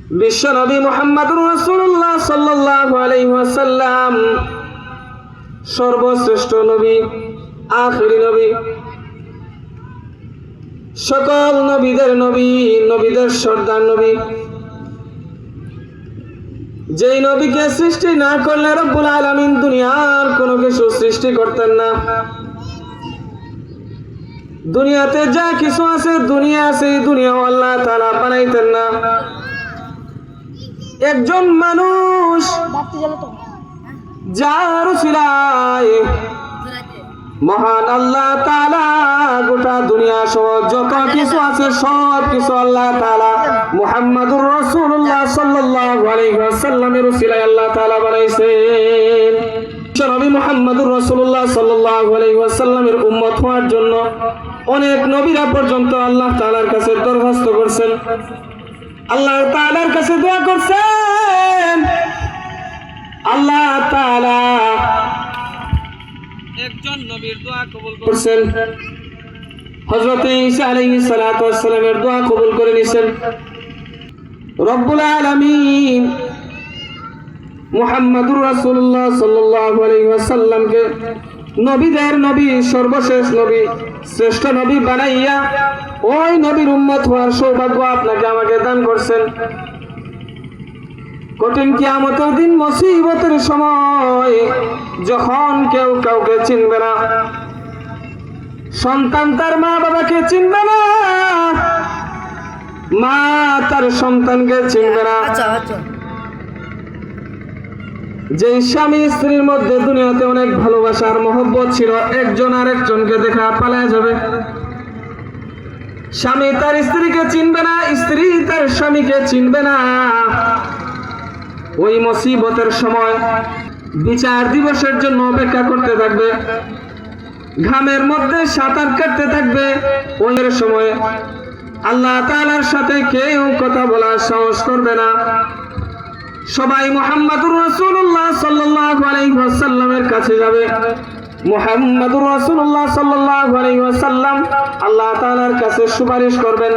বিশ্বনবী মুহাম্মদুর রাসূলুল্লাহ সাল্লাল্লাহু আলাইহি ওয়াসাল্লাম সর্বশ্রেষ্ঠ নবী, আখিরি নবী, সকল নবীদের নবী, নবীদের সর্দার নবী। যেই নবীকে সৃষ্টি না করলে রব্বুল আলামিন দুনিয়ার কোনো কিছু সৃষ্টি করতেন না। দুনিয়াতে যা কিছু আছে, দুনিয়া আছে, দুনিয়াও আল্লাহ তাআলা বানাইতেন না। একজন মানুষ যার উসিলায় মহান আল্লাহ তাআলা গোটা দুনিয়া সহ যত কিছু আছে সব কিছু আল্লাহ তাআলা মুহাম্মদুর রাসূলুল্লাহ সাল্লাল্লাহু আলাইহি ওয়াসাল্লামের উসিলায় আল্লাহ তাআলা বানাইছেন। নবী মুহাম্মদুর রাসূলুল্লাহ সাল্লাল্লাহু আলাইহি ওয়াসাল্লামের উম্মত হওয়ার জন্য অনেক নবীরা পর্যন্ত আল্লাহ তাআলার কাছে দরখাস্ত করছেন, আল্লাহ তাআলার কাছে দোয়া করছেন। আল্লাহ তাআলা একজন নবীর দোয়া কবুল করেছেন, হযরত ঈসা আলাইহিস সালাতু ওয়াস সালামের দোয়া কবুল করে নিয়েছেন। রব্বুল আলামিন মুহাম্মদুর রাসূলুল্লাহ সাল্লাল্লাহু আলাইহি ওয়াসাল্লামকে নবীদের নবী, সর্বশেষ নবী, শ্রেষ্ঠ নবী বানাইয়া ওই নবীর উম্মত হওয়ার সৌভাগ্য আপনাকে আমাকে দান করছেন। কঠিন কিয়ামতের দিন, মুসিবতের সময় যখন কেউ কাউকে চিনবে না, সন্তান তার মা বাবাকে চিনবে না, মা তার সন্তানকে চিনবে না, যে স্বামী স্ত্রীর মধ্যে দুনিয়াতে অনেক ভালোবাসার মহব্বত ছিল, একজন আরেকজনকে দেখা পালায় যাবে। স্বামী তার স্ত্রীকে চিনবে না, স্ত্রী তার স্বামীকে চিনবে না। ওই মুসিবতের সময় বিচার দিবসের জন্য অপেক্ষা করতে থাকবে, ঘামের মধ্যে সাঁতার কাটতে থাকবে। ওই সময় আল্লাহ তাআলার সাথে কেউ কথা বলার সাহস করবে না। সবাই মুহাম্মদুর রাসূলুল্লাহ সাল্লাল্লাহু আলাইহি ওয়াসাল্লামের কাছে যাবে। মুহাম্মদুর রাসূলুল্লাহ সাল্লাল্লাহু আলাইহি ওয়াসাল্লাম আল্লাহ তাআলার কাছে সুপারিশ করবেন।